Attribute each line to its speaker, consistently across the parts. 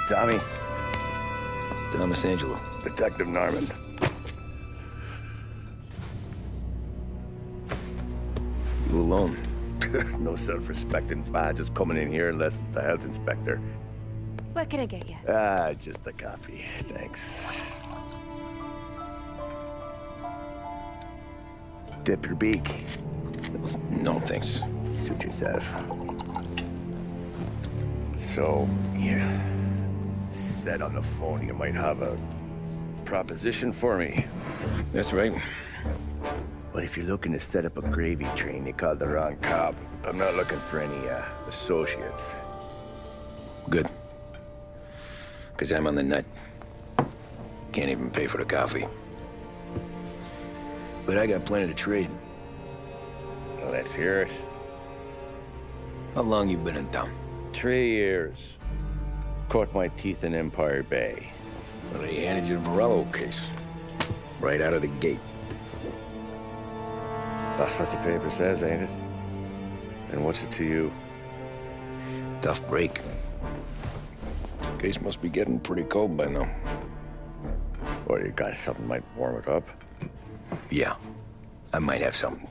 Speaker 1: Tommy.
Speaker 2: Thomas Angelo.
Speaker 1: Detective Norman.
Speaker 2: You alone?
Speaker 1: No self-respecting badges coming in here unless it's the health inspector.
Speaker 3: What can I get you?
Speaker 1: Just a coffee. Thanks. Dip your beak.
Speaker 2: No, thanks.
Speaker 1: Suit yourself. So, you said on the phone you might have a proposition for me.
Speaker 2: That's right.
Speaker 1: Well, if you're looking to set up a gravy train, you called the wrong cop. I'm not looking for any, associates.
Speaker 2: Good. Because I'm on the nut. Can't even pay for the coffee. But I got plenty to trade.
Speaker 1: Well, let's hear it.
Speaker 2: How long you been in town?
Speaker 1: 3 years. Caught my teeth in Empire Bay.
Speaker 2: Well, they handed you the Morello case. Right out of the gate.
Speaker 1: That's what the paper says, ain't it? And what's it to you?
Speaker 2: Tough break. Case must be getting pretty cold by now.
Speaker 1: Or you got something might warm it up?
Speaker 2: Yeah, I might have something.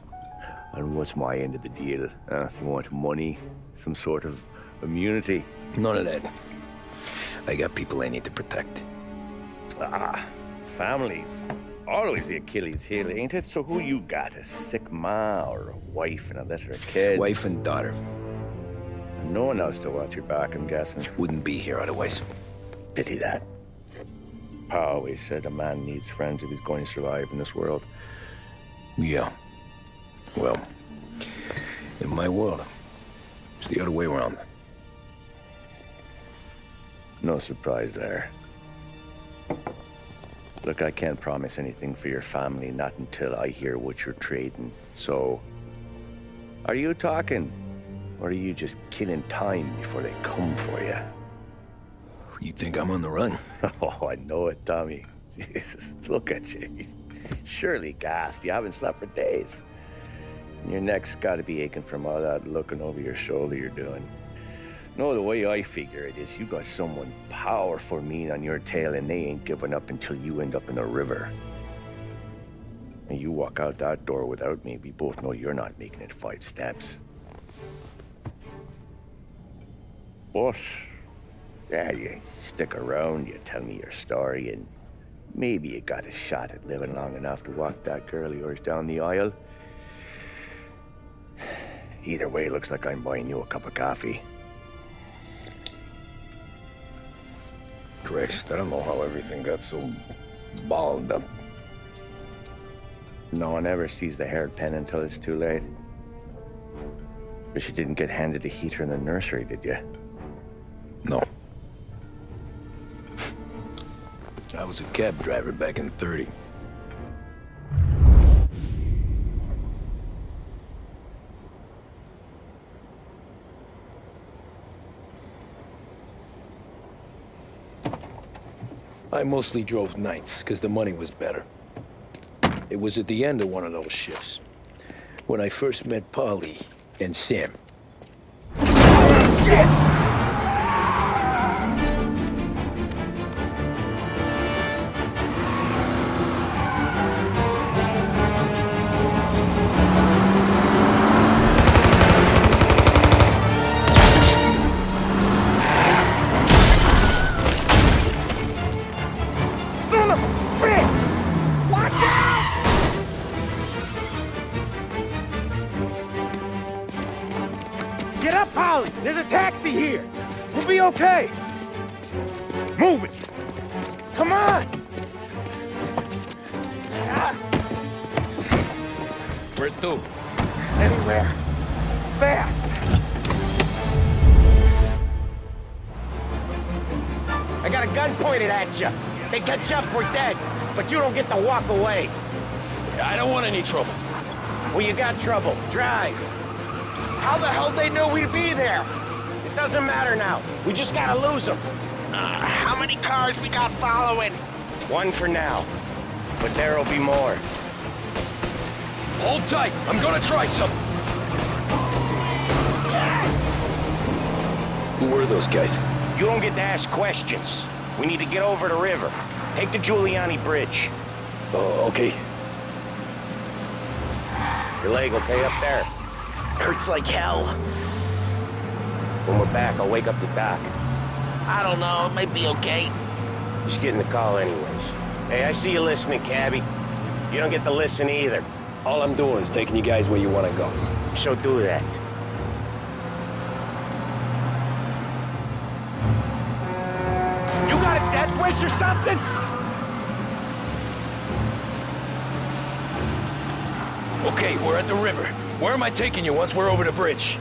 Speaker 1: And what's my end of the deal? You want money? Some sort of immunity?
Speaker 2: None of that. I got people I need to protect.
Speaker 1: Families. Always the Achilles heel, ain't it? So who you got? A sick ma or a wife and a litter of kids?
Speaker 2: Wife and daughter.
Speaker 1: And no one else to watch your back, I'm guessing.
Speaker 2: Wouldn't be here otherwise.
Speaker 1: Pity that. Pa always said a man needs friends if he's going to survive in this world.
Speaker 2: Yeah. Well, in my world, it's the other way around.
Speaker 1: No surprise there. Look, I can't promise anything for your family, not until I hear what you're trading. So, are you talking? Or are you just killing time before they come for you?
Speaker 2: You think I'm on the run?
Speaker 1: Oh, I know it, Tommy. Jesus, look at you. Surely gassed. You haven't slept for days. And your neck's got to be aching from all that looking over your shoulder you're doing. No, the way I figure it is you got someone powerful mean on your tail and they ain't giving up until you end up in the river. And you walk out that door without me, we both know you're not making it 5 steps. But, yeah, you stick around, you tell me your story, and maybe you got a shot at living long enough to walk that girl of yours down the aisle. Either way, it looks like I'm buying you a cup of coffee.
Speaker 2: Christ, I don't know how everything got so balled up.
Speaker 1: No one ever sees the haired pen until it's too late. But you didn't get handed a heater in the nursery, did you?
Speaker 2: No. I was a cab driver back in '30. I mostly drove nights, because the money was better. It was at the end of one of those shifts, when I first met Polly and Sam.
Speaker 1: Shit! There's a taxi here. We'll be okay. Move it. Come on.
Speaker 2: Where to?
Speaker 1: Anywhere. Fast.
Speaker 4: I got a gun pointed at you. They catch up, we're dead. But you don't get to walk away.
Speaker 2: I don't want any trouble.
Speaker 4: Well, you got trouble. Drive. How the hell they knew we'd be there? It doesn't matter now. We just gotta lose them.
Speaker 5: How many cars we got following?
Speaker 4: One for now. But there'll be more.
Speaker 2: Hold tight. I'm gonna try something. Who were those guys?
Speaker 4: You don't get to ask questions. We need to get over the river. Take the Giuliani Bridge.
Speaker 2: Oh, okay.
Speaker 4: Your leg okay up there?
Speaker 5: Hurts like hell.
Speaker 4: When we're back, I'll wake up the doc.
Speaker 5: I don't know, it might be okay.
Speaker 4: Just getting the call anyways. Hey, I see you listening, cabbie. You don't get to listen either.
Speaker 2: All I'm doing is taking you guys where you want to go.
Speaker 4: So do that. You got a death wish or something?
Speaker 2: Okay, we're at the river. Where am I taking you once we're over the bridge?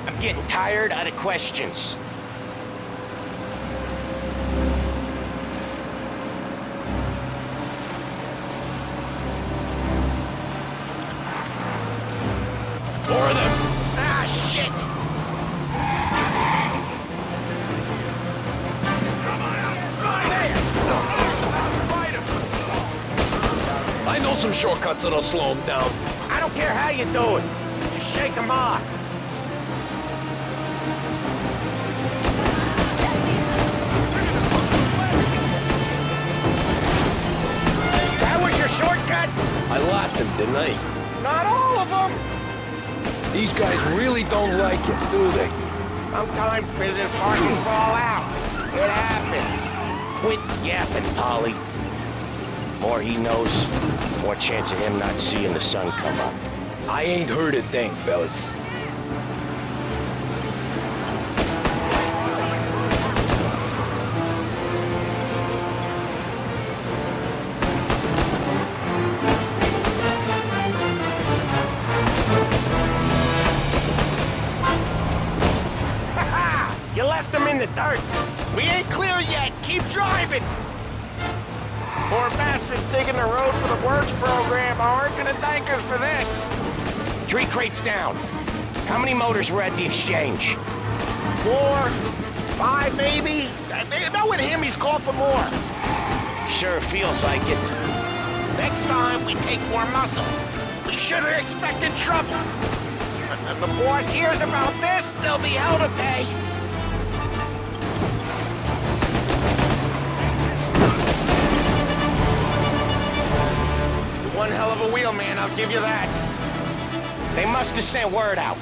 Speaker 4: I'm getting tired of the questions.
Speaker 2: More of them.
Speaker 5: Ah, shit!
Speaker 2: I know some shortcuts that'll slow them down.
Speaker 4: I don't care how you do it. Just shake them off. That was your shortcut?
Speaker 2: I lost him, didn't I?
Speaker 4: Not all of them.
Speaker 2: These guys really don't like it, do they?
Speaker 4: Sometimes business partners fall out. It happens. Quit yapping, Polly. More he knows, more chance of him not seeing the sun come up.
Speaker 2: I ain't heard a thing, fellas.
Speaker 4: You left him in the dirt.
Speaker 5: We ain't clear yet, keep driving! Poor bastards digging the road for the works program aren't gonna thank us for this.
Speaker 4: 3 crates down. How many motors were at the exchange?
Speaker 5: 4, 5 maybe? Knowing him, he's called for more.
Speaker 4: Sure feels like it.
Speaker 5: Next time, we take more muscle. We should have expected trouble. When the boss hears about this, there'll be hell to pay. One hell of a wheel, man, I'll give you that.
Speaker 4: They must have sent word out.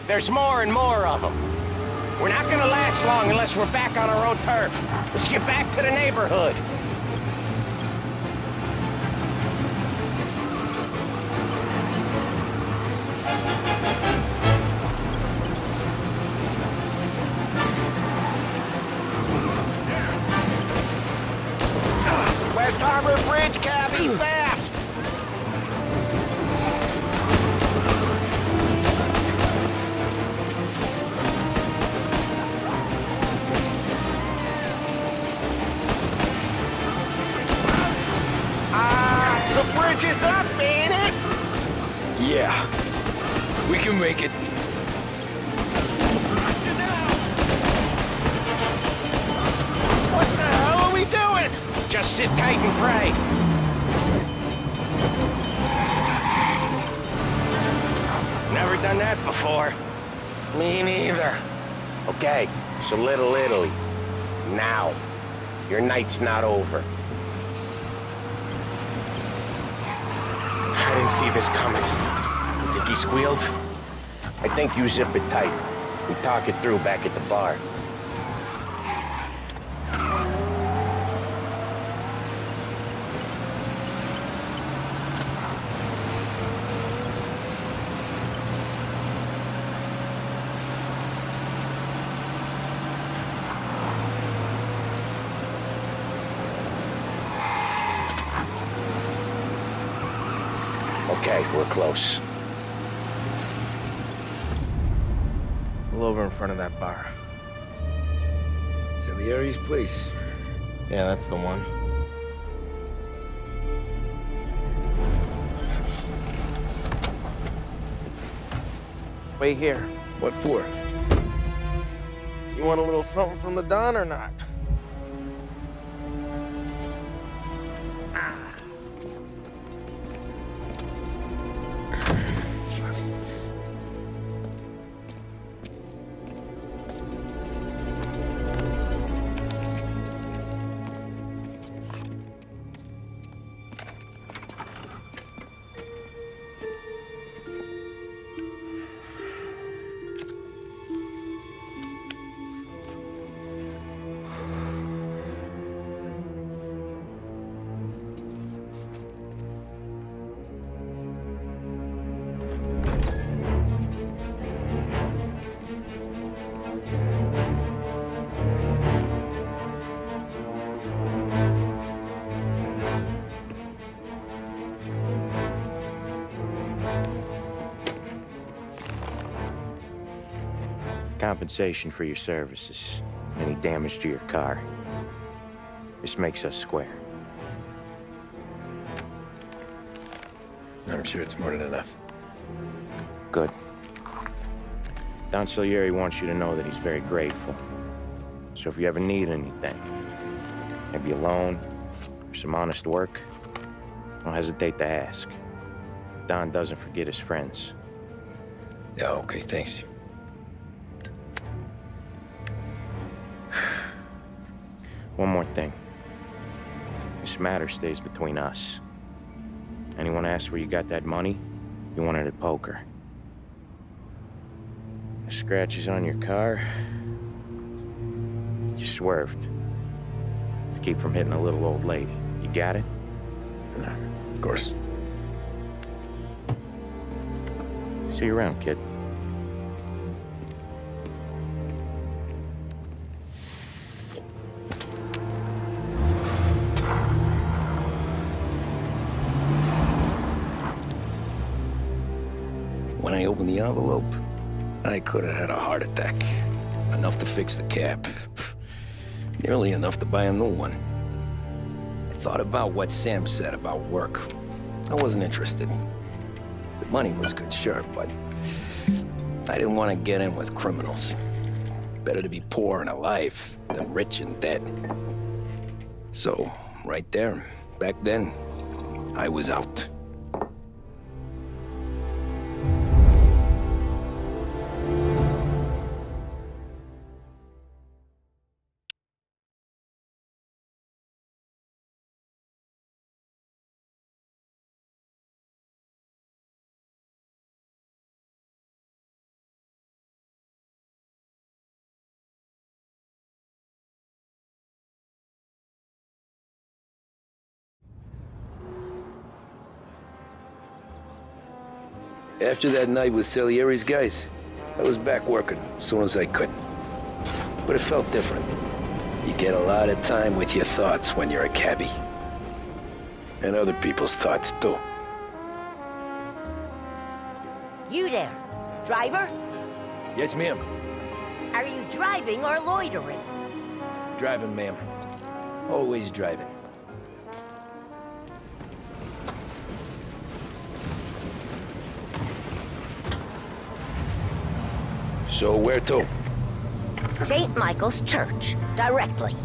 Speaker 4: There's more and more of them. We're not gonna last long unless we're back on our own turf. Let's get back to the neighborhood.
Speaker 5: West Harbor Bridge, cabby, fast! The bridge is up, ain't it?
Speaker 2: Yeah. We can make it.
Speaker 5: What the hell are we doing?
Speaker 4: Just sit tight and pray. Never done that before.
Speaker 5: Me neither.
Speaker 4: Okay, so Little Italy. Now. Your night's not over. I didn't see this coming. You think he squealed? I think you zip it tight. We talk it through back at the bar. Okay, we're close.
Speaker 5: Pull over in front of that bar.
Speaker 2: Salieri's place.
Speaker 5: Yeah, that's the one. Wait here.
Speaker 2: What for?
Speaker 5: You want a little something from the Don or not?
Speaker 4: Compensation for your services. Any damage to your car. This makes us square.
Speaker 2: I'm sure it's more than enough.
Speaker 4: Good. Don Salieri wants you to know that he's very grateful. So if you ever need anything, maybe a loan or some honest work, don't hesitate to ask. Don doesn't forget his friends.
Speaker 2: Yeah, okay, thanks.
Speaker 4: One more thing. This matter stays between us. Anyone asks where you got that money, you won it at poker. The scratches on your car, you swerved. To keep from hitting a little old lady. You got it?
Speaker 2: Of course.
Speaker 4: See you around, kid.
Speaker 2: When I opened the envelope, I could have had a heart attack. Enough to fix the cap. Nearly enough to buy a new one. I thought about what Sam said about work. I wasn't interested. The money was good, sure, but I didn't want to get in with criminals. Better to be poor and alive than rich and dead. So, right there, back then, I was out. After that night with Salieri's guys, I was back working as soon as I could. But it felt different. You get a lot of time with your thoughts when you're a cabbie. And other people's thoughts, too.
Speaker 6: You there, driver?
Speaker 2: Yes, ma'am.
Speaker 6: Are you driving or loitering?
Speaker 2: Driving, ma'am. Always driving. So where to?
Speaker 6: St. Michael's Church, directly.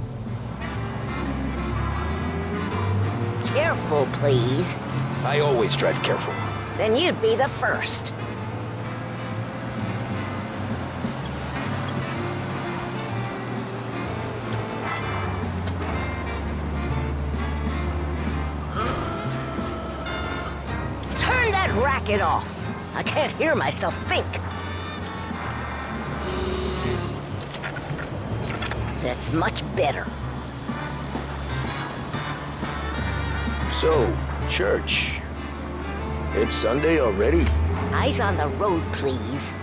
Speaker 6: Careful, please.
Speaker 2: I always drive careful.
Speaker 6: Then you'd be the first. Turn that racket off. I can't hear myself think. That's much better.
Speaker 2: So, church. It's Sunday already?
Speaker 6: Eyes on the road, please.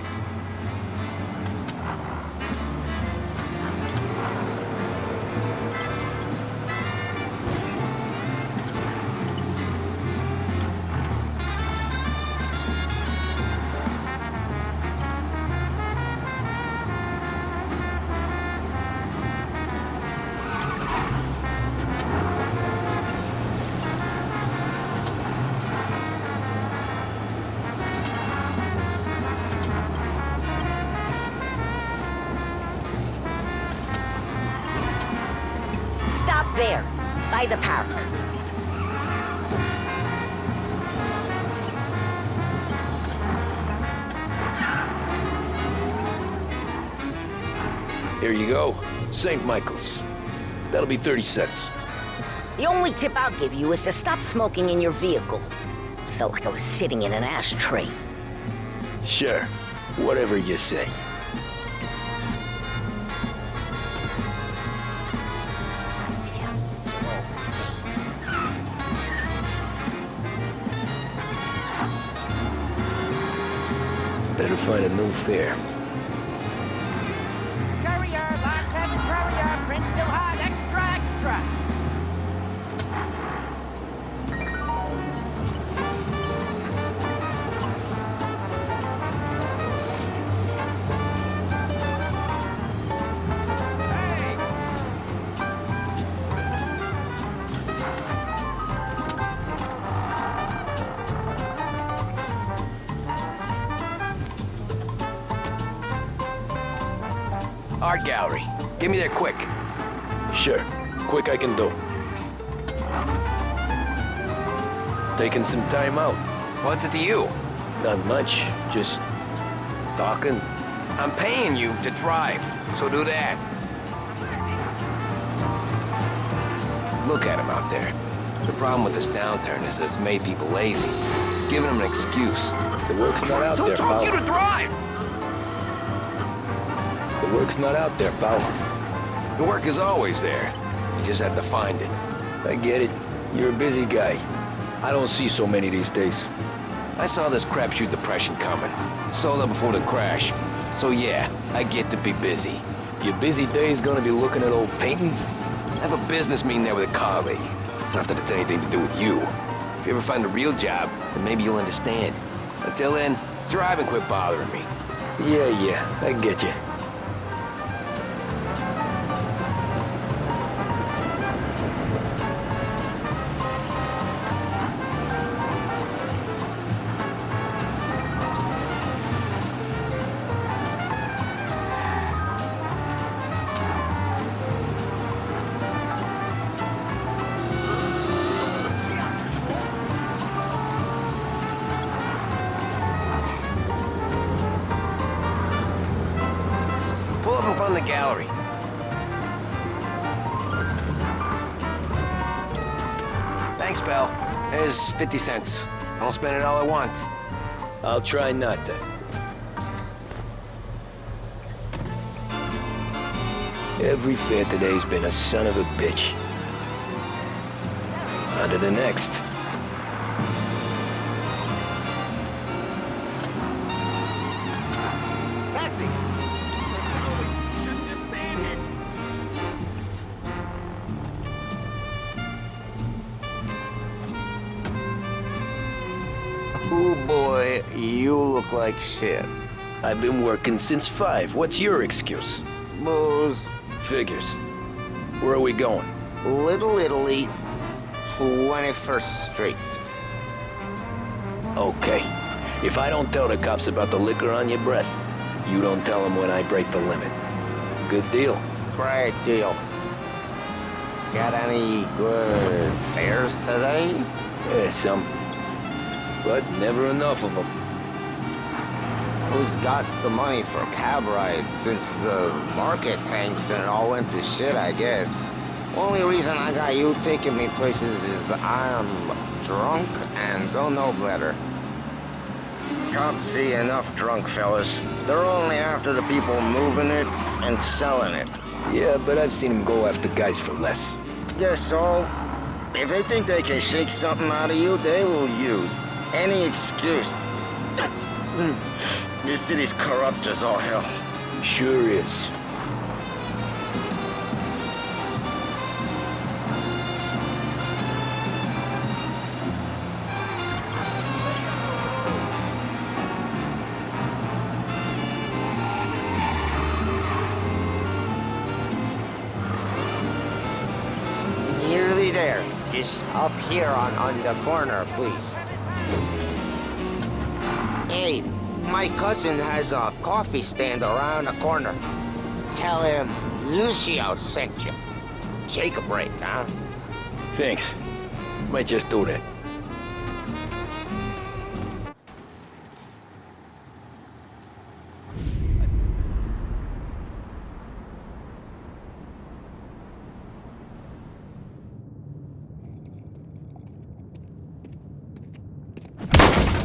Speaker 6: Stop there, by the park.
Speaker 2: Here you go. St. Michael's. That'll be 30 cents.
Speaker 6: The only tip I'll give you is to stop smoking in your vehicle. I felt like I was sitting in an ashtray.
Speaker 2: Sure. Whatever you say.
Speaker 6: As I tell you, it's all the same.
Speaker 2: Better find a new fare.
Speaker 5: Courier, last heavy courier, print still hot, extra, extra.
Speaker 2: Art gallery. Get me there quick. Sure. Quick I can do. Taking some time out. What's it to you? Not much. Just talking. I'm paying you to drive, so do that. Look at him out there. The problem with this downturn is that it's made people lazy. Giving them an excuse. The work's not out there, pal.
Speaker 5: Who told you to drive?
Speaker 2: The work's not out there, pal. The work is always there. You just have to find it. I get it. You're a busy guy. I don't see so many these days. I saw this crapshoot depression coming. Sold out before the crash. So yeah, I get to be busy. Your busy day's gonna be looking at old paintings? I have a business meeting there with a colleague. Not that it's anything to do with you. If you ever find a real job, then maybe you'll understand. Until then, drive and quit bothering me. Yeah, I get you. Pull up in front of the gallery. Thanks, pal. There's 50 cents. Don't spend it all at once. I'll try not to. Every fare today's been a son of a bitch. On to the next.
Speaker 5: Taxi! Shouldn't you stand it?
Speaker 7: Oh boy, you look like shit.
Speaker 2: I've been working since 5. What's your excuse?
Speaker 7: Booze,
Speaker 2: Figures. Where are we going?
Speaker 7: Little Italy, 21st Street.
Speaker 2: Okay. If I don't tell the cops about the liquor on your breath, you don't tell them when I break the limit. Good deal.
Speaker 7: Great deal. Got any good fares today?
Speaker 2: Yeah, some. But never enough of them.
Speaker 7: Who's got the money for cab rides since the market tanked and it all went to shit, I guess? Only reason I got you taking me places is I'm drunk and don't know better. Cops see enough drunk fellas. They're only after the people moving it and selling it.
Speaker 2: Yeah, but I've seen them go after guys for less.
Speaker 7: Guess so. If they think they can shake something out of you, they will use any excuse. This city's corrupt as all hell.
Speaker 2: Sure is.
Speaker 7: Nearly there. Just up here on the corner, please. Hey, my cousin has a coffee stand around the corner. Tell him Lucio sent you. Take a break, huh?
Speaker 2: Thanks. Might just do that.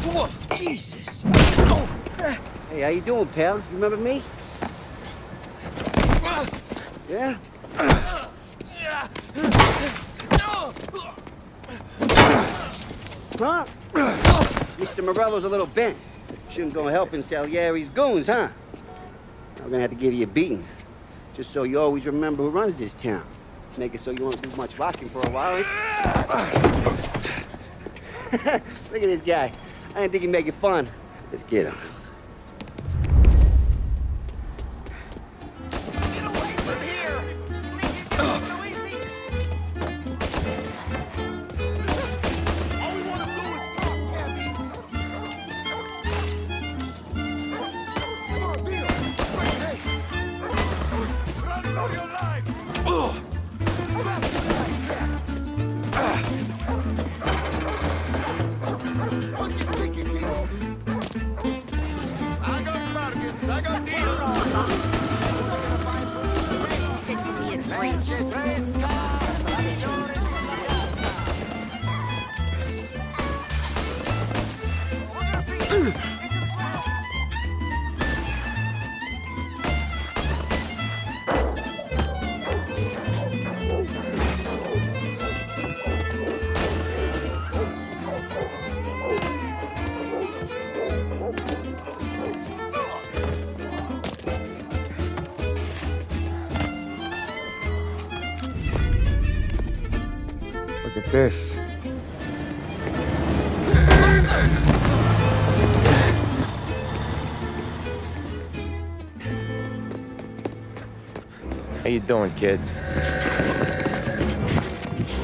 Speaker 8: Whoa, Jesus!
Speaker 9: Hey, how you doing, pal? You remember me? Yeah? Huh? Mr. Morello's a little bent. Shouldn't go helping Salieri's goons, huh? I'm gonna have to give you a beating. Just so you always remember who runs this town. Make it so you won't do much rocking for a while. Look at this guy. I didn't think he'd make it fun. Let's get him.
Speaker 5: Get away from here! Make it so easy! All we want to do is talk, Kathy! Come on, Dino! Hey!
Speaker 9: Look at this.
Speaker 4: How you doing, kid?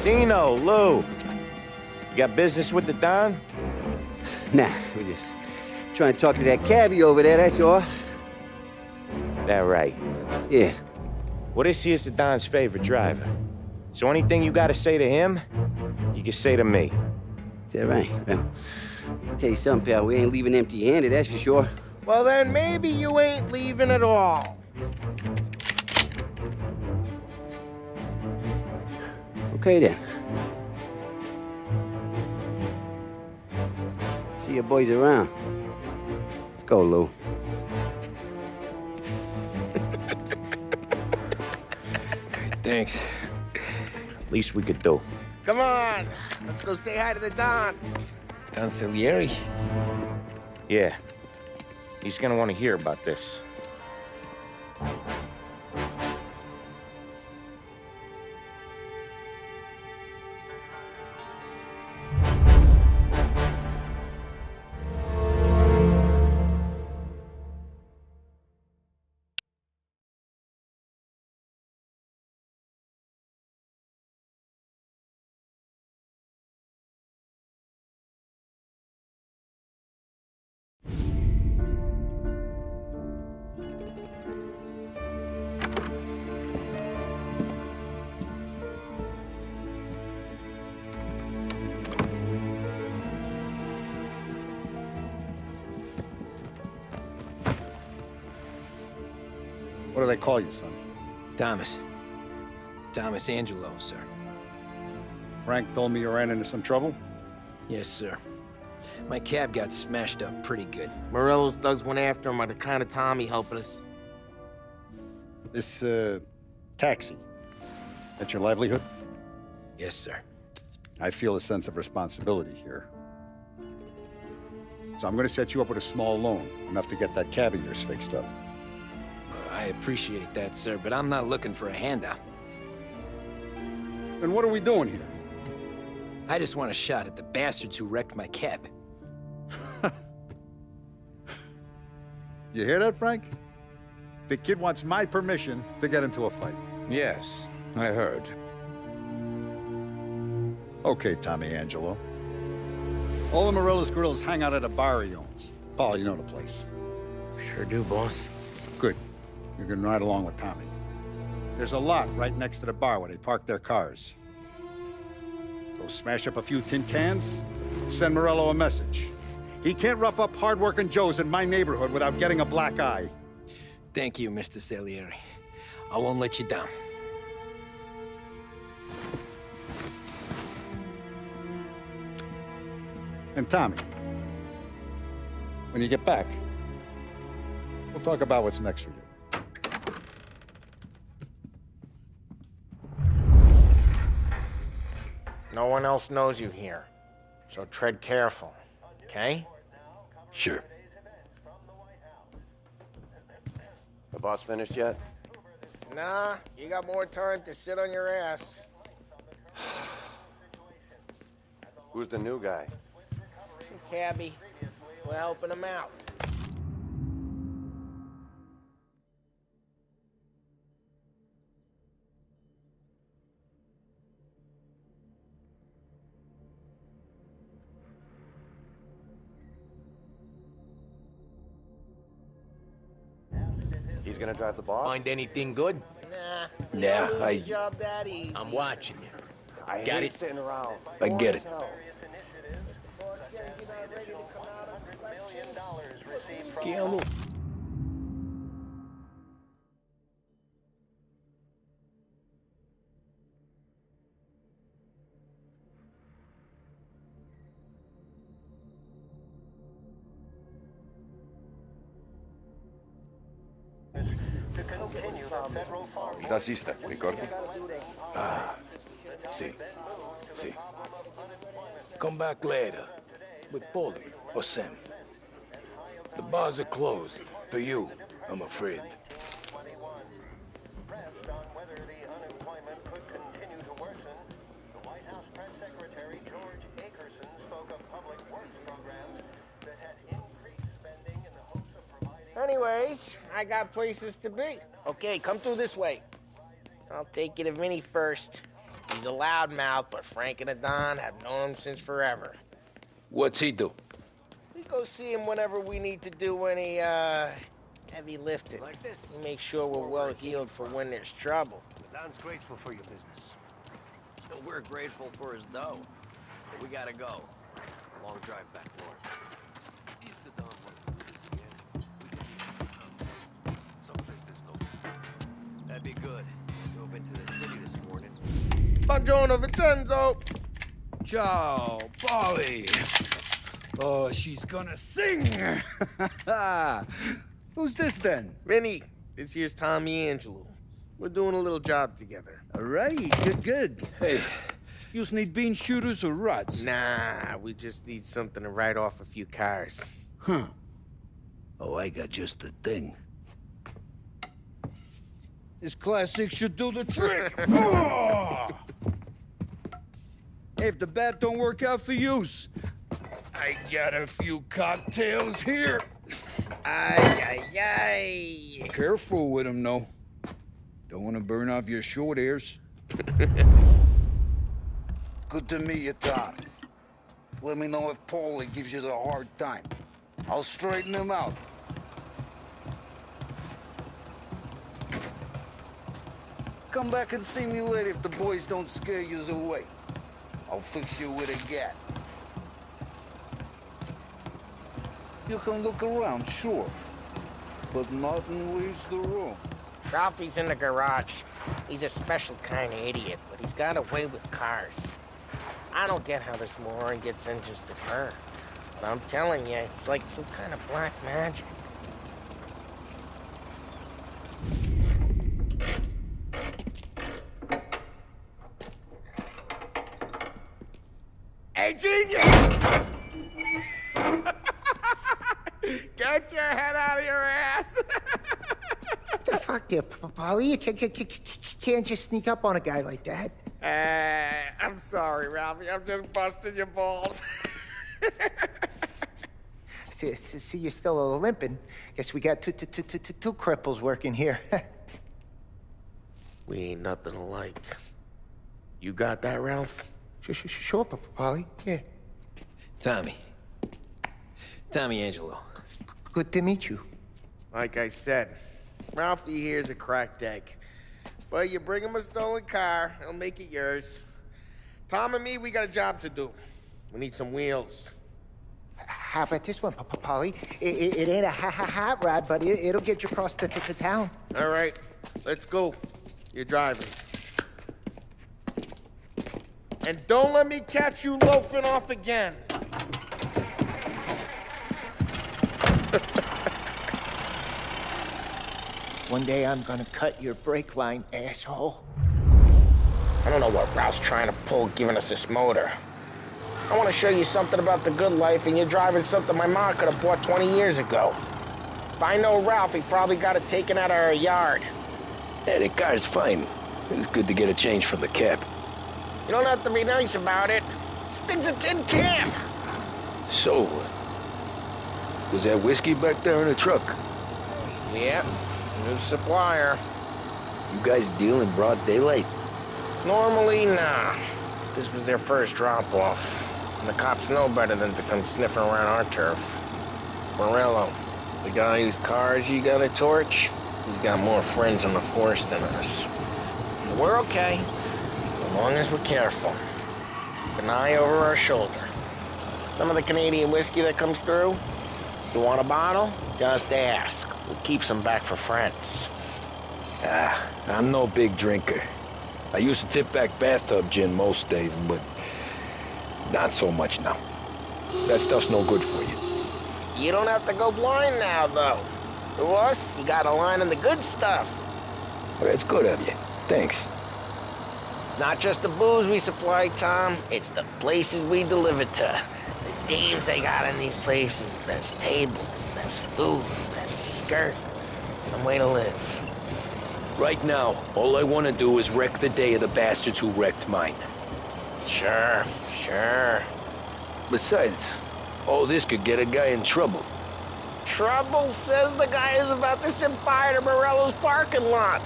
Speaker 4: Dino, Lou. You got business with the Don?
Speaker 9: Nah, we just trying to talk to that cabbie over there, that's all.
Speaker 4: That right.
Speaker 9: Yeah.
Speaker 4: Well, this here's the Don's favorite driver. So anything you gotta say to him, you can say to me.
Speaker 9: Is that right? Well, I'll tell you something, pal. We ain't leaving empty-handed, that's for sure.
Speaker 5: Well, then maybe you ain't leaving at all.
Speaker 9: Okay, then. See your boys around. Let's go, Lou.
Speaker 2: Thanks.
Speaker 4: Least we could do.
Speaker 5: Come on, let's go say hi to the Don.
Speaker 2: Don Salieri?
Speaker 4: Yeah. He's gonna want to hear about this.
Speaker 10: What do they call you, son?
Speaker 2: Thomas. Thomas Angelo, sir.
Speaker 10: Frank told me you ran into some trouble?
Speaker 2: Yes, sir. My cab got smashed up pretty good.
Speaker 5: Morello's thugs went after him by the kind of Tommy helping us.
Speaker 10: This, taxi, that's your livelihood?
Speaker 2: Yes, sir.
Speaker 10: I feel a sense of responsibility here. So I'm gonna set you up with a small loan, enough to get that cab of yours fixed up.
Speaker 2: I appreciate that, sir, but I'm not looking for a handout.
Speaker 10: Then what are we doing here?
Speaker 2: I just want a shot at the bastards who wrecked my cab.
Speaker 10: You hear that, Frank? The kid wants my permission to get into a fight.
Speaker 11: Yes, I heard.
Speaker 10: Okay, Tommy Angelo. All the Morello's girls hang out at a bar he owns. Paul, you know the place.
Speaker 5: Sure do, boss.
Speaker 10: Good. You can ride along with Tommy. There's a lot right next to the bar where they park their cars. Go smash up a few tin cans, send Morello a message. He can't rough up hard-working Joes in my neighborhood without getting a black eye.
Speaker 2: Thank you, Mr. Salieri. I won't let you down.
Speaker 10: And Tommy, when you get back, we'll talk about what's next for you.
Speaker 5: No one else knows you here, so tread careful, okay?
Speaker 2: Sure.
Speaker 1: The boss finished yet?
Speaker 5: Nah, you got more time to sit on your ass.
Speaker 1: Who's the new guy?
Speaker 5: Some cabbie. We're helping him out.
Speaker 1: He's gonna drive the boss?
Speaker 8: Find anything good?
Speaker 5: Nah.
Speaker 2: Yeah, I
Speaker 5: Job that easy.
Speaker 8: I'm watching you.
Speaker 1: I
Speaker 8: Got
Speaker 1: hate
Speaker 8: it.
Speaker 1: sitting around.
Speaker 2: I get it.
Speaker 1: Nazista, ricordi?
Speaker 11: See. Come back later with Polly or Sam.
Speaker 2: Bars are closed. For you, I'm afraid.
Speaker 12: Pressed on whether the unemployment could continue to worsen, the White House press secretary George Akerson spoke of public works programs that had increased spending in the hopes of providing...
Speaker 5: Anyways, I got places to be. Okay, come through this way. I'll take you to Vinny first. He's a loudmouth, but Frank and the Don have known him since forever.
Speaker 2: What's he do?
Speaker 5: We go see him whenever we need to do any, heavy lifting.
Speaker 11: Like this?
Speaker 5: We make sure we're well heeled for when there's trouble.
Speaker 11: Don's grateful for your business. We're grateful for his dough. But we gotta go. Long drive back north. If the Don wants to do this again, we can meet someplace there's no... That'd be good. I drove into the city this morning.
Speaker 5: Buongiorno, Vincenzo!
Speaker 8: Ciao, Polly. Oh, she's gonna sing. Who's this then?
Speaker 5: Vinny, this here's Tommy Angelo. We're doing a little job together.
Speaker 8: All right, good. Hey, you need bean shooters or rods?
Speaker 5: Nah, we just need something to write off a few cars.
Speaker 8: Huh. Oh, I got just the thing. This classic should do the trick. Oh! If the bat don't work out for use, I got a few cocktails here.
Speaker 5: Ay.
Speaker 8: Careful with them, though. Don't want to burn off your short hairs. Good to meet you, Tom. Let me know if Paulie gives you the hard time. I'll straighten him out. Come back and see me later if the boys don't scare you away. I'll fix you with a gat. You can look around, sure. But Martin leaves the room.
Speaker 5: Ralphie's in the garage. He's a special kind of idiot, but he's got a way with cars. I don't get how this moron gets engines to turn. But I'm telling you, it's like some kind of black magic. Hey, genius! Get your head out of your ass!
Speaker 13: What the fuck there, Polly? You can't just sneak up on a guy like that.
Speaker 5: I'm sorry, Ralphie. I'm just busting your balls.
Speaker 13: See, you're still limping. Guess we got two cripples working here.
Speaker 5: We ain't nothing alike. You got that, Ralph?
Speaker 13: Sure, Polly. Yeah.
Speaker 2: Tommy Angelo.
Speaker 13: Good to meet you.
Speaker 5: Like I said, Ralphie here's a cracked egg. But you bring him a stolen car, he'll make it yours. Tom and me, we got a job to do. We need some wheels.
Speaker 13: How about this one, Polly? It ain't a hot rod, but it'll get you across to town.
Speaker 5: All right, let's go. You're driving. And don't let me catch you loafing off again.
Speaker 13: One day I'm gonna cut your brake line, asshole.
Speaker 5: I don't know what Ralph's trying to pull giving us this motor. I want to show you something about the good life, and you're driving something my mom could have bought 20 years ago. If I know Ralph, he probably got it taken out of our yard.
Speaker 2: Yeah, the car's fine. It's good to get a change from the cab.
Speaker 5: You don't have to be nice about it. This thing's a tin can.
Speaker 2: So, was that whiskey back there in the truck?
Speaker 5: Yeah, new supplier.
Speaker 2: You guys deal in broad daylight?
Speaker 5: Normally, nah. This was their first drop-off. And the cops know better than to come sniffing around our turf. Morello, the guy whose cars you got a torch, he's got more friends on the force than us. But we're okay, as long as we're careful. Keep an eye over our shoulder. Some of the Canadian whiskey that comes through, you want a bottle? Just ask. We'll keep some back for friends.
Speaker 2: I'm no big drinker. I used to tip back bathtub gin most days, but not so much now. That stuff's no good for you.
Speaker 5: You don't have to go blind now, though. To us, you got a line on the good stuff.
Speaker 2: Well, that's good of you. Thanks.
Speaker 5: Not just the booze we supply, Tom. It's the places we deliver to. The deans they got in these places. Best tables, best food, best skirt. Some way to live.
Speaker 2: Right now, all I want to do is wreck the day of the bastards who wrecked mine.
Speaker 5: Sure, sure.
Speaker 2: Besides, all this could get a guy in trouble.
Speaker 5: Trouble says the guy is about to set fire to Morello's parking lot.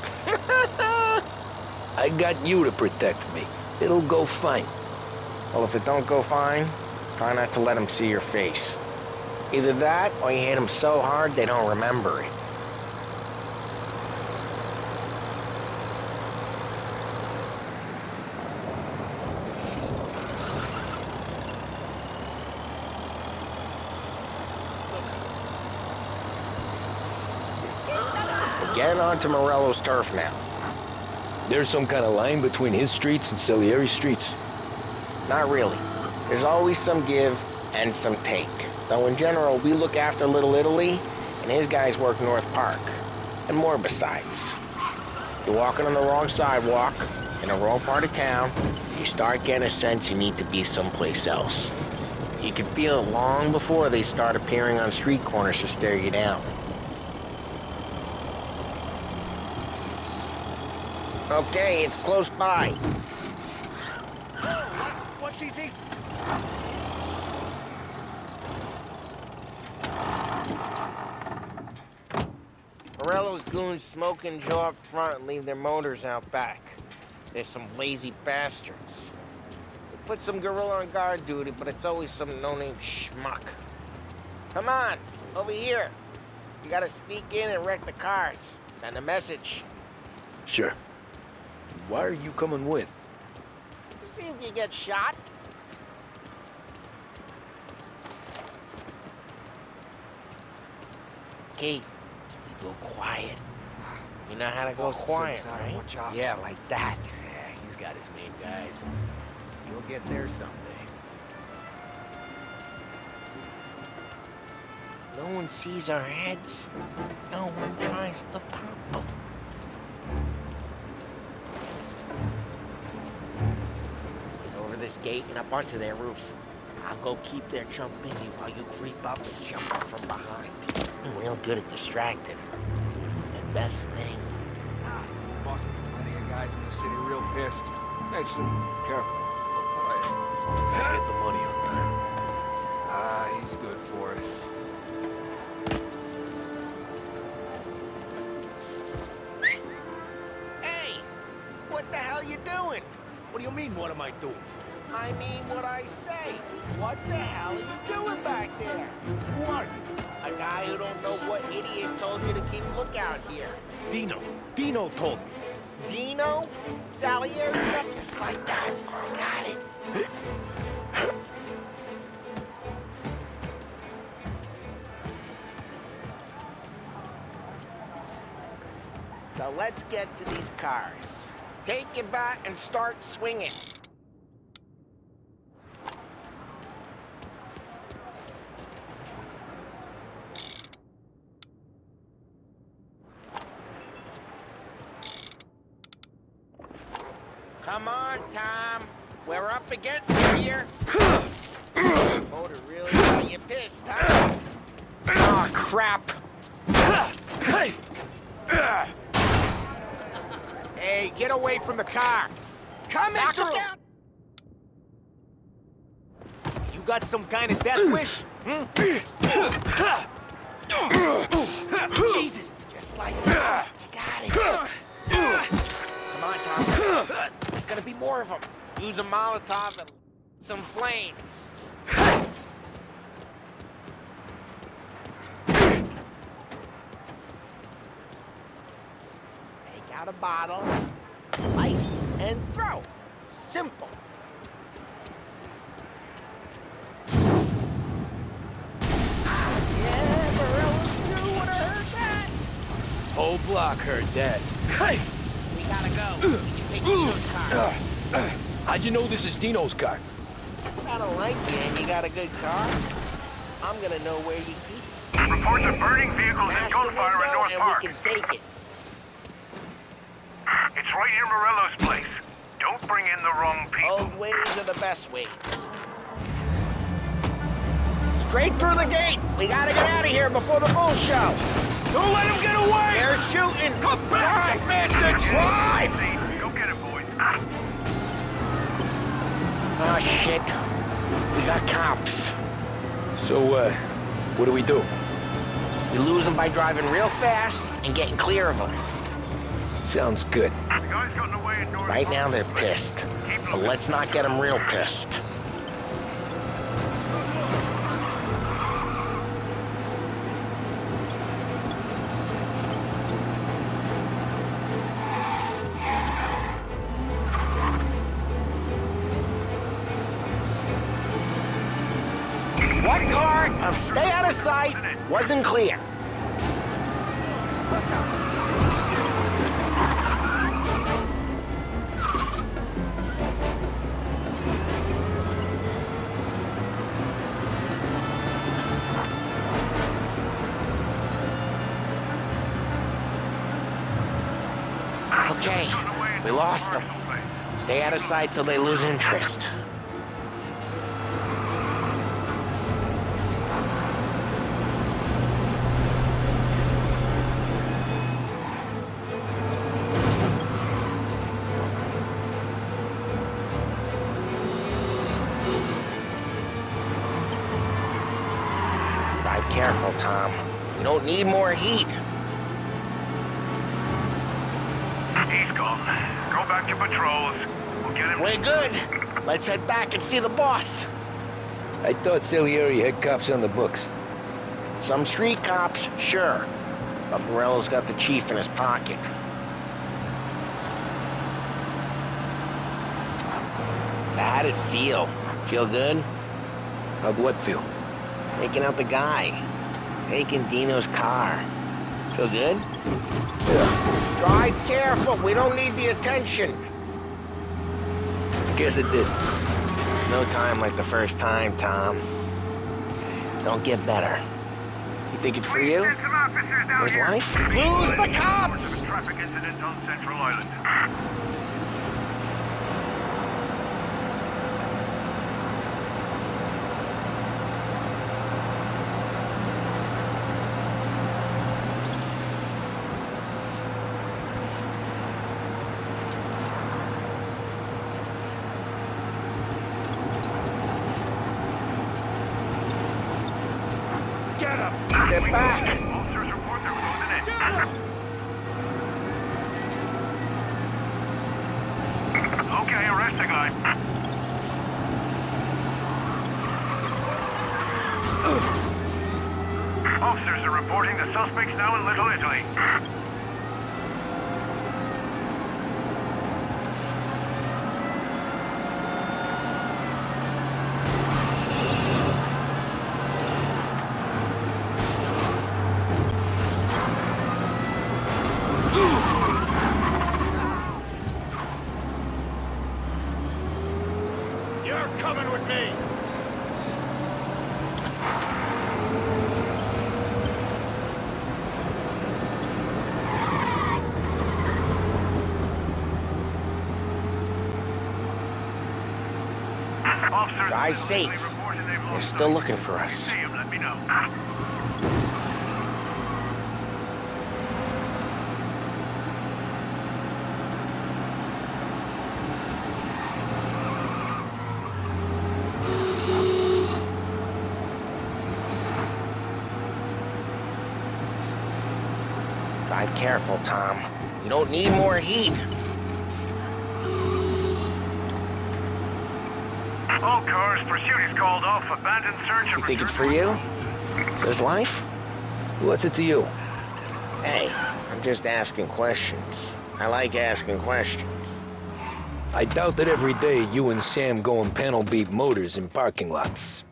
Speaker 2: I got you to protect me. It'll go fine.
Speaker 5: Well, if it don't go fine, try not to let him see your face. Either that, or you hit them so hard they don't remember it. We're getting onto Morello's turf now.
Speaker 2: There's some kind of line between his streets and Salieri's streets.
Speaker 5: Not really. There's always some give and some take. Though in general, we look after Little Italy, and his guys work North Park. And more besides. You're walking on the wrong sidewalk, in the wrong part of town, you start getting a sense you need to be someplace else. You can feel it long before they start appearing on street corners to stare you down. Okay, it's close by.
Speaker 11: What's he think?
Speaker 5: Morello's goons smoke and Joe up front and leave their motors out back. They're some lazy bastards. We put some gorilla on guard duty, but it's always some no-name schmuck. Come on, over here. You gotta sneak in and wreck the cars. Send a message.
Speaker 2: Sure. Why are you coming with?
Speaker 5: To see if you get shot. Okay, you go quiet. You know how to go quiet, right? Yeah, like that.
Speaker 11: Yeah, he's got his main guys. You'll get there someday.
Speaker 5: No one sees our heads. No one tries to pop them. Get over this gate and up onto their roof. I'll go keep their chump busy while you creep up and jump up from behind. I'm real good at distracting. It's my best thing.
Speaker 11: Boss has plenty of guys in the city real pissed. Makes them careful. Quiet. Get the money on time. Ah, he's good for it.
Speaker 5: Hey! What the hell you doing?
Speaker 11: What do you mean, what am I doing?
Speaker 5: I mean what I say. What the hell are you doing back there?
Speaker 11: Who are you?
Speaker 5: A guy who don't know what idiot told you to keep lookout here.
Speaker 11: Dino. Dino told me.
Speaker 5: Dino? Salieri? Just like that. I got it. Now let's get to these cars. Take your bat and start swinging. Come on, Tom. We're up against it here. Motor really got you pissed, huh? Oh, crap.
Speaker 11: Hey, get away from the car. Coming through. You got some kind of death wish?
Speaker 5: Jesus, just like that. You got it. Come on, Tom. There's gonna be more of them. Use a Molotov and some flames. Take out a bottle, light, and throw. Simple. Yeah, Morello's too would have heard that.
Speaker 2: Whole block heard that.
Speaker 5: We gotta go. You can take Dino's car.
Speaker 2: How'd you know this is Dino's car?
Speaker 5: I don't like you and you got a good car. I'm gonna know where you keep it.
Speaker 12: Reports of burning vehicles and gunfire in North Park.
Speaker 5: We can take it.
Speaker 12: It's right near Morello's place. Don't bring in the wrong people.
Speaker 5: Old ways are the best ways. Straight through the gate. We gotta get out of here before the bull show.
Speaker 11: Don't let him get away!
Speaker 5: They're shooting.
Speaker 11: Come back, you bastards!
Speaker 5: Drive!
Speaker 11: Go get it, boys.
Speaker 5: Oh, shit. We got cops.
Speaker 2: So, what do we do?
Speaker 5: We lose them by driving real fast and getting clear of them.
Speaker 2: Sounds good.
Speaker 11: The guy's gotten away indoors.
Speaker 5: Right now, they're pissed. But let's not get them real pissed. One part of stay out of sight wasn't clear. Watch out. Okay, we lost them. Stay out of sight till they lose interest. Drive careful, Tom. You don't need more heat.
Speaker 11: He's gone. Go back to patrols. We'll get him.
Speaker 5: We're good. Let's head back and see the boss.
Speaker 2: I thought Salieri had cops on the books.
Speaker 5: Some street cops, sure. But Morello's got the chief in his pocket. How'd it feel? Feel good?
Speaker 2: How'd what feel?
Speaker 5: Taking out the guy. Taking Dino's car. Feel good?
Speaker 2: Yeah.
Speaker 5: Drive careful. We don't need the attention.
Speaker 2: Guess it did.
Speaker 5: No time like the first time, Tom. Don't get better. You think it's for you? His life? Lose the cops!
Speaker 11: Traffic incident on Central Island.
Speaker 5: Get him! They're back!
Speaker 11: Officers report they're closing in. Get him! Okay, arrest the guy. Officers are reporting the suspect's now in Little Italy.
Speaker 5: You're coming with me!
Speaker 11: Officers,
Speaker 5: Drive safe. They're still looking for us.
Speaker 11: See him, let me know.
Speaker 5: Drive careful, Tom. You don't need more heat.
Speaker 11: All cars, pursuit is called off. Abandoned search and
Speaker 5: You think it's for you? His life?
Speaker 2: What's it to you?
Speaker 5: Hey, I'm just asking questions. I like asking questions.
Speaker 2: I doubt that every day you and Sam go and panel beat motors in parking lots.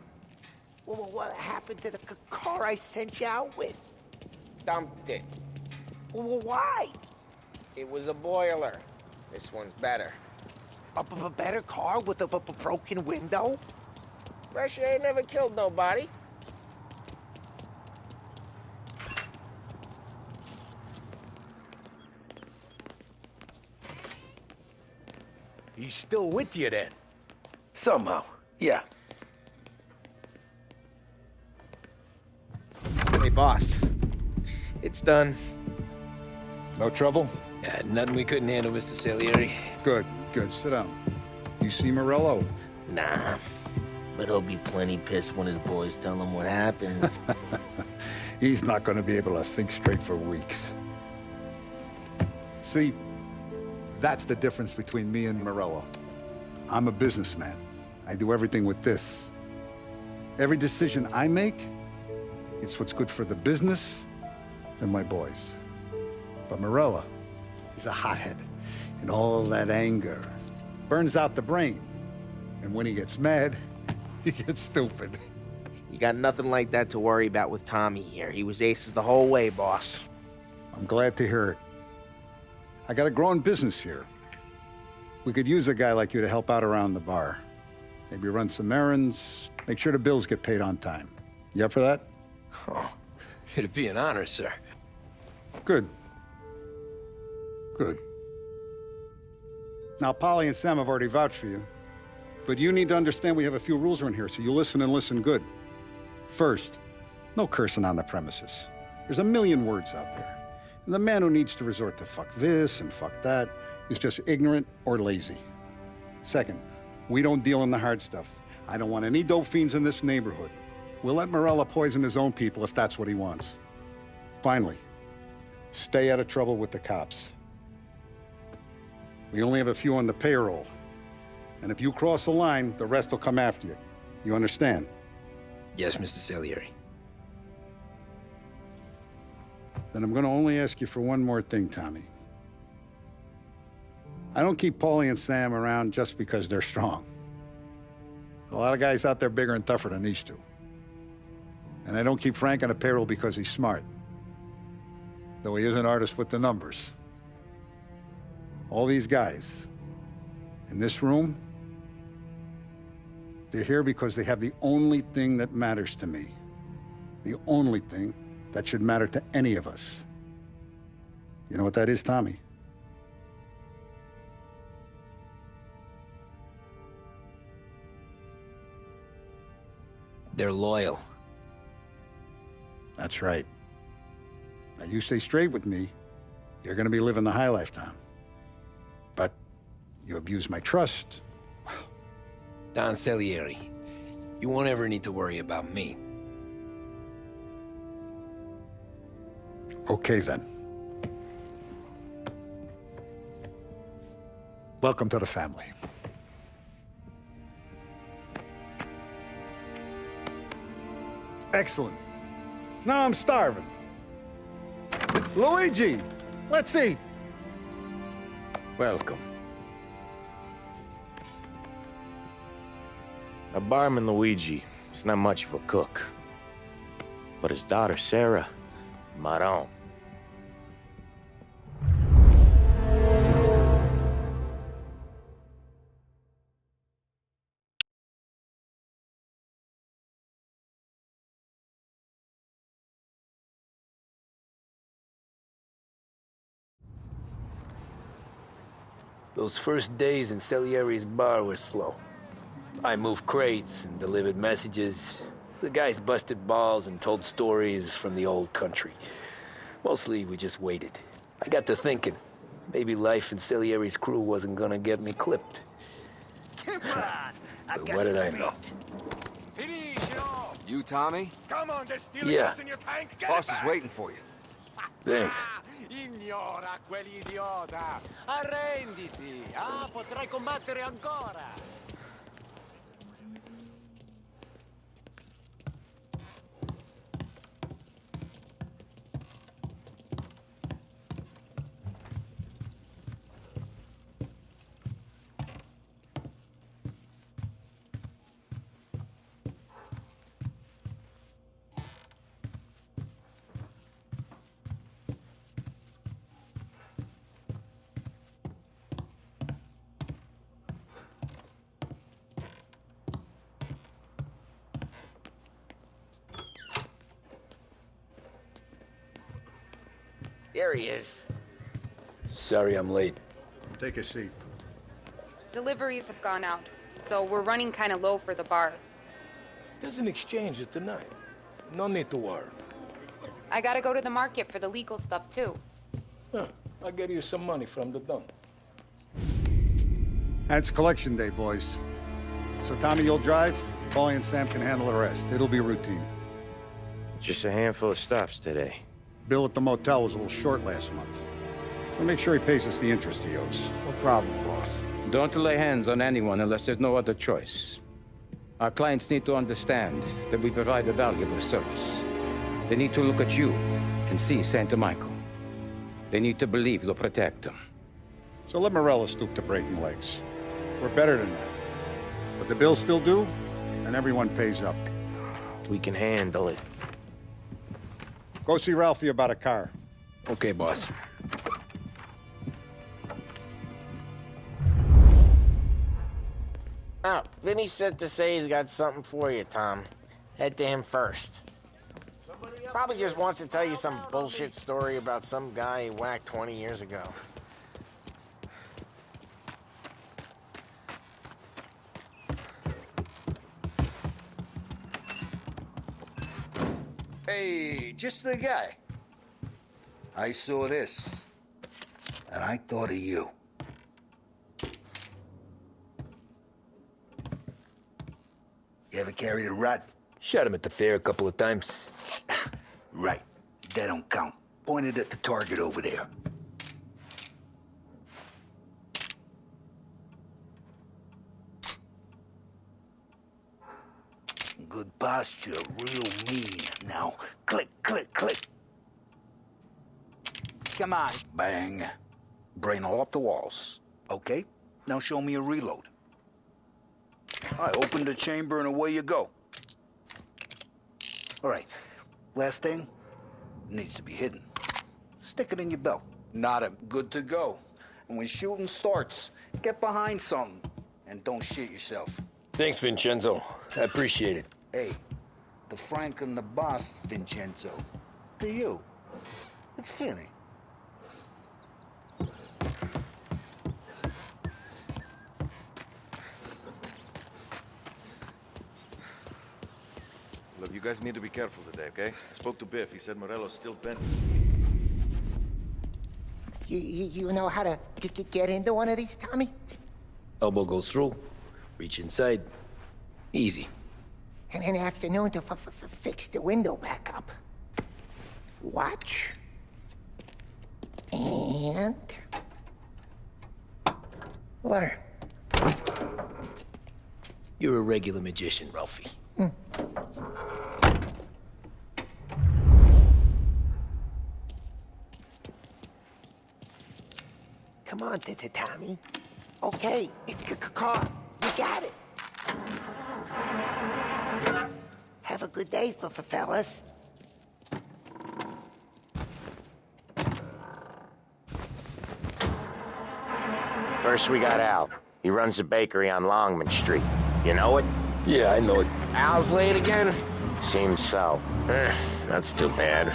Speaker 13: Well, what happened to the car I sent you out with?
Speaker 5: Dumped it.
Speaker 13: Well, why?
Speaker 5: It was a boiler. This one's better.
Speaker 13: A better car with a broken window?
Speaker 5: Fresh air never killed nobody.
Speaker 1: He's still with you then?
Speaker 2: Somehow, yeah.
Speaker 5: Boss, it's done.
Speaker 10: No trouble?
Speaker 2: Yeah, nothing we couldn't handle, Mr. Salieri.
Speaker 10: Good, good. Sit down. You see Morello?
Speaker 5: Nah, but he'll be plenty pissed when his boys tell him what happened.
Speaker 10: He's not going to be able to think straight for weeks. See, that's the difference between me and Morello. I'm a businessman. I do everything with this. Every decision I make, it's what's good for the business and my boys. But Morello, he's a hothead, and all that anger burns out the brain. And when he gets mad, he gets stupid.
Speaker 5: You got nothing like that to worry about with Tommy here. He was aces the whole way, boss.
Speaker 10: I'm glad to hear it. I got a growing business here. We could use a guy like you to help out around the bar. Maybe run some errands, make sure the bills get paid on time. You up for that?
Speaker 2: Oh, it'd be an honor, sir.
Speaker 10: Good. Good. Now, Polly and Sam have already vouched for you. But you need to understand we have a few rules around here, so you listen and listen good. First, no cursing on the premises. There's a million words out there. And the man who needs to resort to fuck this and fuck that is just ignorant or lazy. Second, we don't deal in the hard stuff. I don't want any dope fiends in this neighborhood. We'll let Morello poison his own people if that's what he wants. Finally, stay out of trouble with the cops. We only have a few on the payroll. And if you cross the line, the rest will come after you. You understand?
Speaker 2: Yes, Mr. Salieri.
Speaker 10: Then I'm gonna only ask you for one more thing, Tommy. I don't keep Paulie and Sam around just because they're strong. A lot of guys out there bigger and tougher than these two. And I don't keep Frank on the payroll because he's smart. Though he is an artist with the numbers. All these guys in this room, they're here because they have the only thing that matters to me. The only thing that should matter to any of us. You know what that is, Tommy?
Speaker 2: They're loyal.
Speaker 10: That's right. Now, you stay straight with me, you're gonna be living the high life, Tom. But you abuse my trust.
Speaker 2: Don Salieri, you won't ever need to worry about me.
Speaker 10: Okay, then. Welcome to the family. Excellent. Now I'm starving. Luigi, let's eat.
Speaker 1: Welcome.
Speaker 4: Our barman Luigi is not much of a cook. But his daughter Sarah, Maron.
Speaker 2: Those first days in Salieri's bar were slow. I moved crates and delivered messages. The guys busted balls and told stories from the old country. Mostly, we just waited. I got to thinking, maybe life in Salieri's crew wasn't gonna get me clipped.
Speaker 8: Come on!
Speaker 2: But what did I know?
Speaker 11: You, Tommy?
Speaker 8: Come on, there's stealing
Speaker 2: Yeah.
Speaker 8: us in your tank. Get
Speaker 11: Boss
Speaker 8: it
Speaker 11: is
Speaker 8: back.
Speaker 11: waiting for you.
Speaker 2: Thanks.
Speaker 14: Ignora quell'idiota! Arrenditi! Ah, potrai combattere ancora!
Speaker 5: There he is.
Speaker 2: Sorry I'm late.
Speaker 10: Take a seat.
Speaker 15: Deliveries have gone out, so we're running kind of low for the bar.
Speaker 11: There's an exchange tonight. No need to worry.
Speaker 15: I gotta go to the market for the legal stuff, too.
Speaker 2: Huh. I'll get you some money from the dump.
Speaker 10: And it's collection day, boys. So Tommy, you'll drive. Paulie and Sam can handle the rest. It'll be routine.
Speaker 4: Just a handful of stops today.
Speaker 10: Bill at the motel was a little short last month. So make sure he pays us the interest he owes.
Speaker 9: No problem, boss.
Speaker 2: Don't lay hands on anyone unless there's no other choice. Our clients need to understand that we provide a valuable service. They need to look at you and see Santa Michael. They need to believe you'll protect them.
Speaker 10: So let Morello stoop to breaking legs. We're better than that. But the bills still due, and everyone pays up.
Speaker 4: We can handle it.
Speaker 10: Go see Ralphie about a car.
Speaker 2: Okay, boss.
Speaker 5: Oh, Vinny sent to say he's got something for you, Tom. Head to him first. Probably just wants to tell you some bullshit story about some guy he whacked 20 years ago.
Speaker 8: Hey, just the guy. I saw this, and I thought of you. You ever carried a rat?
Speaker 2: Shot him at the fair a couple of times.
Speaker 8: Right. That don't count. Pointed at the target over there. Good posture, real mean. Now, click, click, click. Come on. Bang. Brain all up the walls. Okay, now show me a reload. I open the chamber and away you go. All right, last thing, needs to be hidden. Stick it in your belt. Not him. Good to go. And when shooting starts, get behind something and don't shit yourself.
Speaker 2: Thanks, Vincenzo. I appreciate it.
Speaker 8: Hey, the Frank and the boss, Vincenzo. To you, it's Finny.
Speaker 16: Look, you guys need to be careful today, okay? I spoke to Biff. He said Morello's still bent.
Speaker 13: You know how to get into one of these, Tommy?
Speaker 2: Elbow goes through. Reach inside. Easy.
Speaker 13: And in the afternoon to fix the window back up. Watch. And... learn.
Speaker 2: You're a regular magician, Ralphie.
Speaker 13: Come on, Tommy. Okay, it's car. You got it. Have a good day, fellas.
Speaker 4: First, we got Al. He runs a bakery on Longman Street. You know it?
Speaker 2: Yeah, I know it.
Speaker 5: Al's late again?
Speaker 4: Seems so. That's too bad.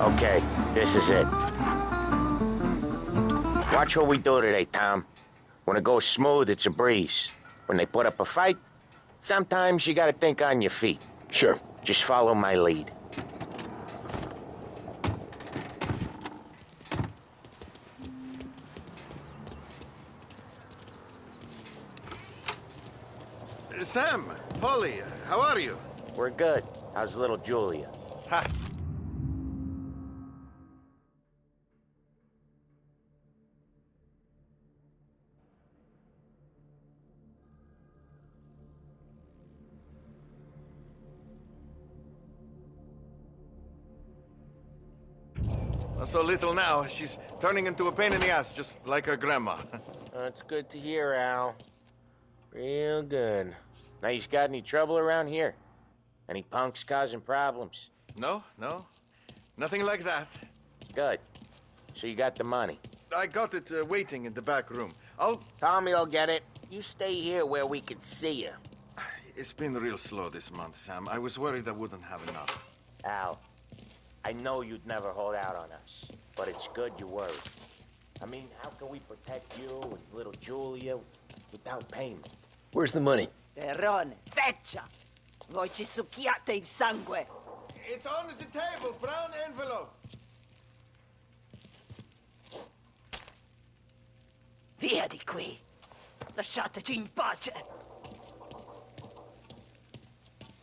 Speaker 4: Okay, this is it. Watch what we do today, Tom. When it goes smooth, it's a breeze. When they put up a fight, sometimes you gotta think on your feet.
Speaker 2: Sure.
Speaker 4: Just follow my lead.
Speaker 16: Sam, Polly, how are you?
Speaker 4: We're good. How's little Julia?
Speaker 16: Ha! Not so little now. She's turning into a pain in the ass, just like her grandma.
Speaker 5: That's good to hear, Al. Real good.
Speaker 4: Now, you got any trouble around here? Any punks causing problems?
Speaker 16: No. Nothing like that.
Speaker 4: Good. So you got the money?
Speaker 16: I got it waiting in the back room.
Speaker 5: Tommy'll get it. You stay here where we can see you.
Speaker 16: It's been real slow this month, Sam. I was worried I wouldn't have enough.
Speaker 4: Al, I know you'd never hold out on us, but it's good you worried. I mean, how can we protect you and little Julia without payment?
Speaker 2: Where's the money?
Speaker 17: Terrone, feccia! Voi ci succhiate il sangue!
Speaker 16: It's on the table, brown envelope.
Speaker 17: Via di qui! Lasciateci in pace!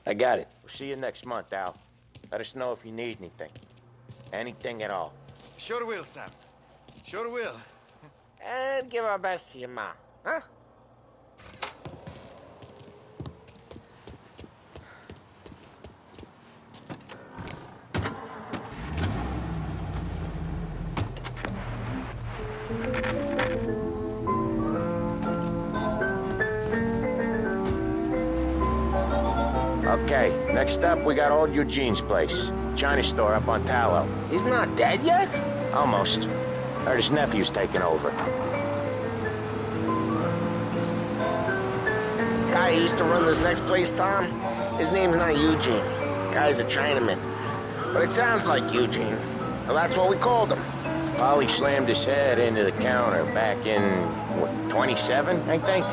Speaker 2: I got it.
Speaker 4: We'll see you next month, Al. Let us know if you need anything. Anything at all.
Speaker 16: Sure will, Sam. Sure will.
Speaker 5: And give our best to your mom, huh?
Speaker 4: Okay, next up, we got old Eugene's place. China store up on Tallow.
Speaker 5: He's not dead yet?
Speaker 4: Almost. Heard his nephew's taking over.
Speaker 5: Guy who used to run this next place, Tom? His name's not Eugene. Guy's a Chinaman. But it sounds like Eugene. Well, that's what we called him.
Speaker 4: Polly slammed his head into the counter back in, what, 27, I think?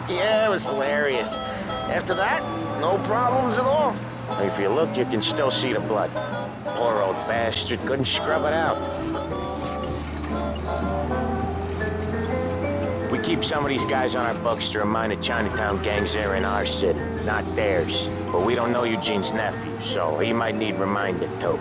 Speaker 5: Yeah, it was hilarious. After that, no problems at all.
Speaker 4: If you look, you can still see the blood. Poor old bastard couldn't scrub it out. We keep some of these guys on our books to remind the Chinatown gangs they're in our city, not theirs. But we don't know Eugene's nephew, so he might need reminded too.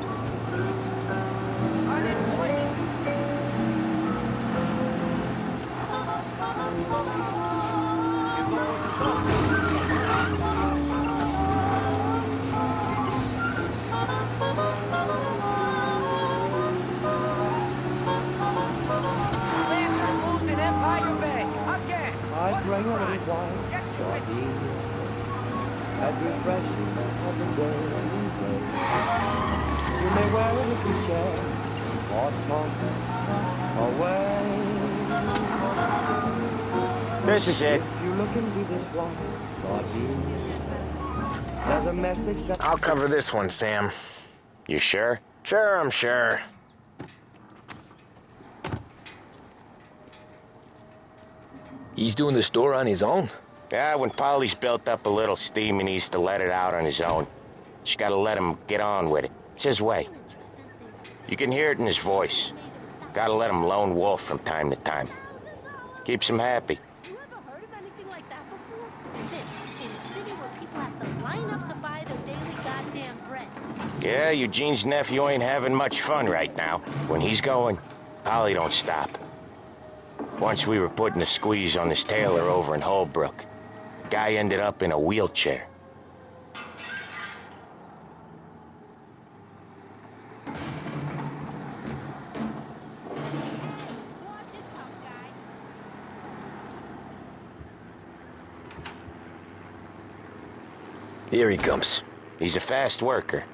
Speaker 4: This is it.
Speaker 5: I'll cover this one, Sam.
Speaker 4: You sure?
Speaker 5: Sure, I'm sure.
Speaker 2: He's doing the store on his own?
Speaker 4: Yeah, when Polly's built up a little steam, he needs to let it out on his own. Just gotta let him get on with it. It's his way. You can hear it in his voice. Gotta let him lone wolf from time to time. Keeps him happy.
Speaker 3: You ever heard of anything like that before? This, in a city where people have to line up to buy their daily goddamn bread.
Speaker 4: Yeah, Eugene's nephew ain't having much fun right now. When he's going, Polly don't stop. Once we were putting the squeeze on this tailor over in Holbrook. Guy ended up in a wheelchair.
Speaker 2: Here he comes.
Speaker 4: He's a fast worker.